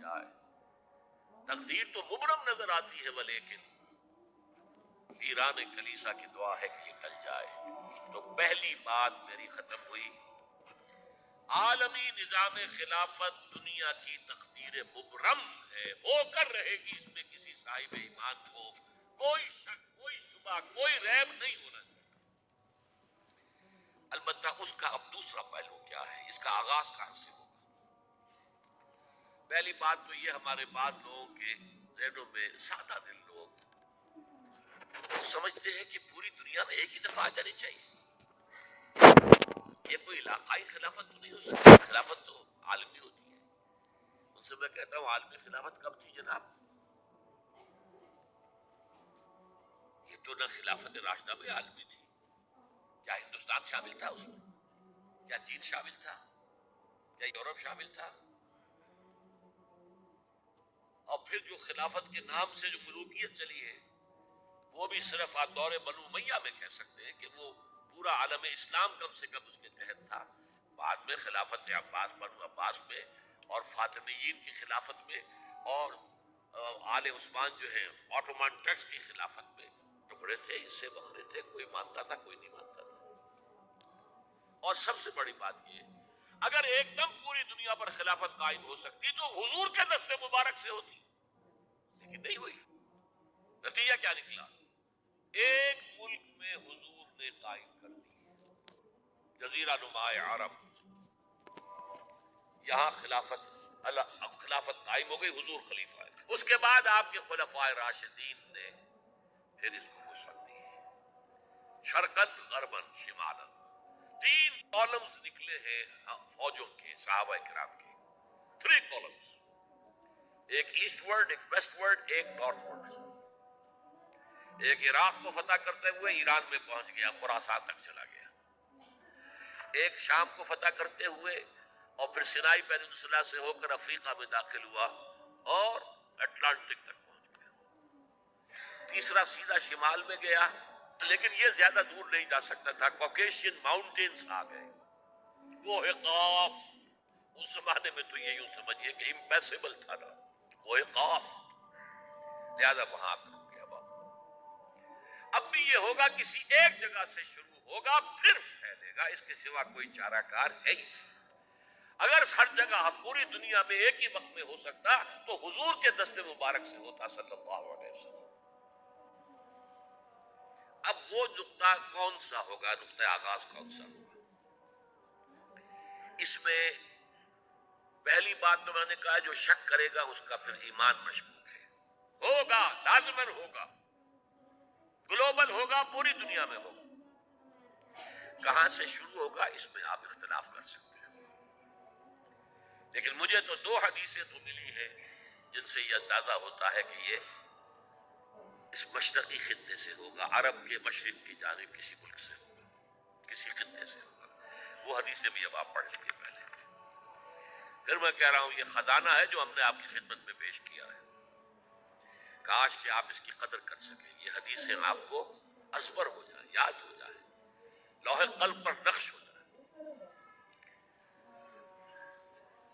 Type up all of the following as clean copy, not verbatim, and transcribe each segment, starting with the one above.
جائے. تقدیر تو مبرم نظر آتی ہے ولیکن ایران کلیسا کی دعا ہے کہ یہ ٹل جائے. تو پہلی بات میری ختم ہوئی. عالمی نظام خلافت دنیا کی تقدیر مبرم ہے، ہو کر رہے گی، اس میں کسی صاحب ایمان کو کوئی شک، کوئی شبہ، کوئی ریب نہیں ہونا چاہیے. البتہ اس کا اب دوسرا پہلو کیا ہے، اس کا آغاز کہاں سے ہوگا؟ پہلی بات تو یہ، ہمارے بعض لوگوں کے ذہنوں میں، سادہ دل لوگ وہ سمجھتے ہیں کہ پوری دنیا میں ایک ہی دفعہ آ جانی چاہیے. یہ کوئی علاقائی خلافت تو نہیں ہو سکتی، خلافت تو عالمی ہوتی ہے. ان سے میں کہتا ہوں عالمی خلافت کب تھی جناب؟ یہ تو نہ خلافت راشدہ میں عالمی تھی. کیا ہندوستان شامل تھا اس میں؟ کیا چین شامل تھا؟ کیا یورپ شامل تھا؟ اور پھر جو خلافت کے نام سے جو ملوکیت چلی ہے وہ بھی صرف دور بنو امیہ میں کہہ سکتے ہیں کہ وہ پورا عالم اسلام کم سے کم اس کے تحت تھا. بعد میں خلافت عباس، بنو عباس میں، اور فاطمیین کی خلافت میں، اور آل عثمان جو ہے آٹومان ٹرکس کی خلافت میں ٹکڑے تھے، حصے بکھرے تھے، کوئی مانتا تھا کوئی نہیں مانتا تھا. اور سب سے بڑی بات یہ، اگر ایک دم پوری دنیا پر خلافت قائم ہو سکتی تو حضور کے دست مبارک سے ہوتی، لیکن نہیں ہوئی. نتیجہ کیا نکلا؟ ایک ملک میں حضور نے قائم کر دی، جزیرہ نما عرب، یہاں خلافت قائم ہو گئی، حضور خلیفہ ہے. اس کے بعد آپ کے خلفائے راشدین نے پھر اس کو وسعت دی، شرقاً غرباً شمالاً. 3 کالمز نکلے ہیں فوجوں کے، صحابہ کرام کے. 3 کالمز، ایک ایسٹ ورڈ، ایک ویسٹ ورڈ، ایک نارتھ ورڈ. ایک عراق کو فتح کرتے ہوئے ایران میں پہنچ گیا، خراسان تک چلا گیا. ایک شام کو فتح کرتے ہوئے اور پھر سینائی پیننسولا سے ہو کر افریقہ میں داخل ہوا اور اٹلانٹک تک پہنچ گیا. تیسرا سیدھا شمال میں گیا، لیکن یہ زیادہ دور نہیں جا سکتا تھا، کوکیشین ماؤنٹینز آ گئے، کوہ قاف. اس زمانے میں تو یہ یوں سمجھیے کہ امپیسیبل تھا نا، کوہ قاف، لہذا وہاں آ کر گیا. اب بھی یہ ہوگا، کسی ایک جگہ سے شروع ہوگا پھر پھیلے گا، اس کے سوا کوئی چارہ کار ہے ہی. اگر ہر جگہ پوری دنیا میں ایک ہی وقت میں ہو سکتا تو حضور کے دست مبارک سے ہوتا صلی اللہ علیہ وسلم. اب وہ نقطہ کون سا ہوگا، نقطہ آغاز کون سا ہوگا؟ اس میں پہلی بات تو میں نے کہا، جو شک کرے گا اس کا پھر ایمان مشکوک ہے. ہوگا، لازماً ہوگا، گلوبل ہوگا، پوری دنیا میں ہوگا. کہاں سے شروع ہوگا اس میں آپ اختلاف کر سکتے ہیں، لیکن مجھے تو 2 حدیثیں تو ملی ہیں جن سے یہ اندازہ ہوتا ہے کہ یہ اس مشرقی خطے سے ہوگا، عرب کے مشرق کی جانب کسی ملک سے ہوگا، کسی خطے سے ہوگا. وہ حدیثیں بھی اب آپ پڑھ لیجیے پہلے. پھر میں کہہ رہا ہوں یہ خزانہ ہے جو ہم نے آپ کی خدمت میں پیش کیا ہے، کاش کہ آپ اس کی قدر کر سکیں. یہ حدیثیں آپ کو ازبر ہو جائے، یاد ہو جائے، لوح قلب پر نقش ہو جائے.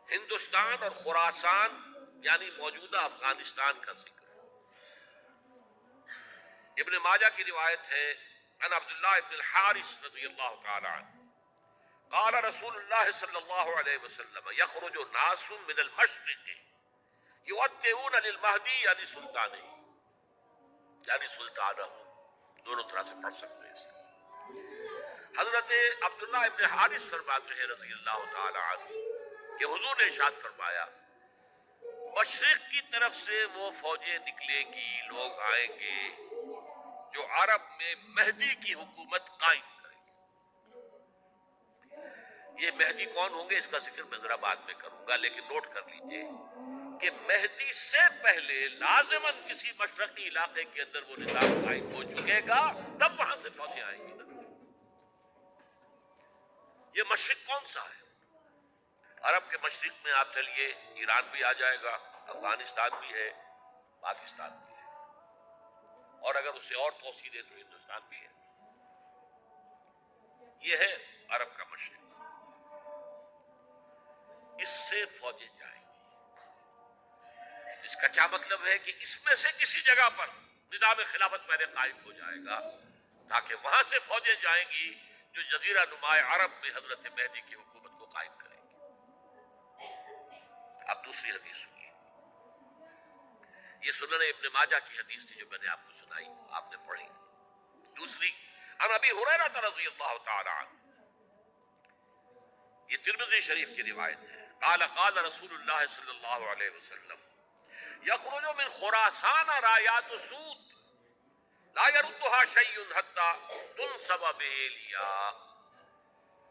ہندوستان اور خراسان یعنی موجودہ افغانستان کا ذکر. ابن ماجہ کی روایت ہے، عن عبداللہ ابن الحارث رضی اللہ تعالی عنہ قال رسول اللہ صلی اللہ علیہ وسلم یخرج ناس من المشرق یؤدعون للمہدی یعنی سلطانہ، یعنی سلطانہ، دونوں طرح سے پڑھ سکتے ہیں. حضرت عبداللہ ابن حارث فرماتے ہیں رضی اللہ تعالی عنہ کہ حضور نے ارشاد فرمایا، مشرق کی طرف سے وہ فوجیں نکلیں گی، لوگ آئیں گے جو عرب میں مہدی کی حکومت قائم کریں گے. یہ مہدی کون ہوں گے اس کا ذکر میں ذرا بعد میں کروں گا، لیکن نوٹ کر لیجئے کہ مہدی سے پہلے لازماً کسی مشرقی علاقے کے اندر وہ نظام قائم ہو چکے گا، تب وہاں سے فوجیں آئیں گی نا. یہ مشرق کون سا ہے؟ عرب کے مشرق میں آپ چلیے، ایران بھی آ جائے گا، افغانستان بھی ہے، پاکستان بھی ہے، اور اگر اسے اور توسیع دے تو ہندوستان بھی ہے. یہ ہے عرب کا مشرق. اس سے فوجیں جائیں گی. کا کیا مطلب ہے کہ اس میں سے کسی جگہ پر نظام خلافت پہلے قائم ہو جائے گا تاکہ وہاں سے فوجیں جائیں گی جو جزیرہ نما عرب میں حضرت مہدی کی حکومت کو قائم کریں گی۔ اب دوسری حدیث سنیے، یہ سنن ابن ماجہ کی حدیث تھی جو میں نے آپ کو سنائی، آپ نے پڑھی۔ دوسری، عن ابی ہریرہ رضی اللہ تعالی عنہ، یہ ترمذی شریف کی روایت ہے، قال قال رسول اللہ صلی اللہ علیہ وسلم یخرج من خراسان رایات سود لا يردها شيء حتى تنصب بإيلیا،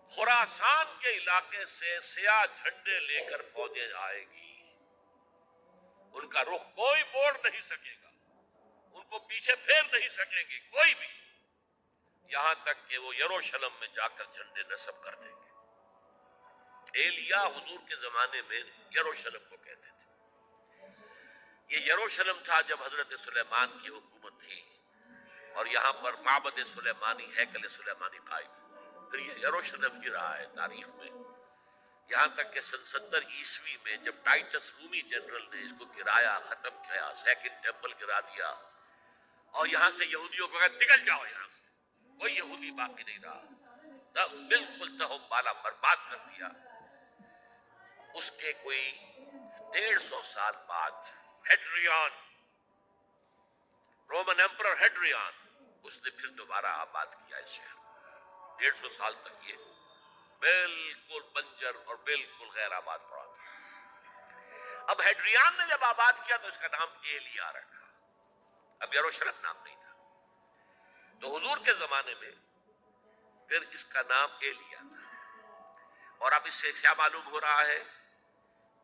خراسان کے علاقے سے سیاہ جھنڈے لے کر فوجیں آئے گی، ان کا رخ کوئی موڑ نہیں سکے گا، ان کو پیچھے پھیر نہیں سکیں گے کوئی بھی، یہاں تک کہ وہ یروشلم میں جا کر جھنڈے نصب کر دیں گے۔ ایلیا حضور کے زمانے میں یروشلم کو کہتے تھے۔ یہ یروشلم تھا جب حضرت سلیمان کی حکومت تھی اور یہاں پر معبد سلیمانی، ہیکل سلیمانی قائم ہوا، پھر یہ یروشلم ہی رہا ہے تاریخ میں، یہاں تک کہ سن 70 عیسوی میں جب ٹائٹس رومی جنرل نے اس کو گرایا، ختم کیا، سیکنڈ ٹیمپل گرا دیا اور یہاں سے یہودیوں کو کہا نکل جاؤ یہاں سے، کوئی یہودی باقی نہیں رہا، بالکل تہم بالا برباد کر دیا۔ اس کے کوئی 150 سال بعد ہیڈریان، رومن ایمپرر ہیڈریان، اس نے پھر دوبارہ آباد کیا اس شہر کو۔ 150 سال تک یہ بالکل بنجر اور بالکل غیر آباد پڑا تھا۔ اب ہیڈریان نے جب آباد کیا تو اس کا نام ایلیا رکھا، اب یروشلم نام نہیں تھا، تو حضور کے زمانے میں پھر اس کا نام ایلیا تھا۔ اور اب اس سے کیا معلوم ہو رہا ہے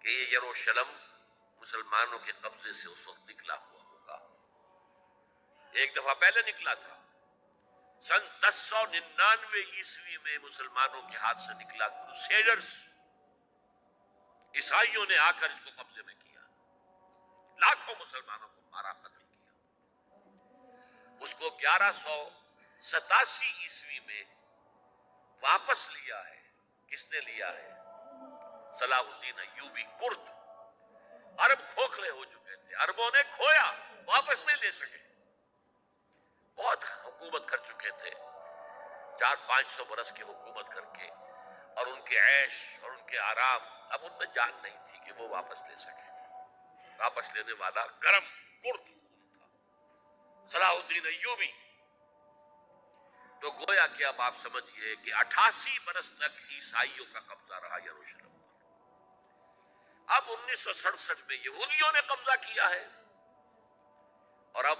کہ یہ یروشلم مسلمانوں کے قبضے سے اس وقت نکلا ہوا ہوگا، ایک دفعہ پہلے نکلا تھا، سن 1099 عیسوی میں مسلمانوں کے ہاتھ سے نکلا، کروسیڈرز، عیسائیوں نے آ کر اس کو قبضے میں کیا، لاکھوں مسلمانوں کو مارا، قتل کیا۔ اس کو 1187 عیسوی میں واپس لیا ہے، کس نے لیا ہے؟ صلاح الدین ایوبی کرد۔ عرب کھوکھلے ہو چکے تھے، عربوں نے کھویا، واپس نہیں لے سکے، بہت حکومت کر چکے تھے، 400-500 برس کی حکومت کر کے، اور ان کے عیش اور ان کے آرام، اب ان میں جان نہیں تھی کہ وہ واپس لے سکے۔ واپس لینے والا گرم کرد تھا، صلاح الدین ایوبی۔ تو گویا کہ اب آپ سمجھئے کہ 88 برس تک عیسائیوں کا قبضہ رہا یروشلم پر۔ اب 1967 میں یہودیوں نے قبضہ کیا ہے، اور اب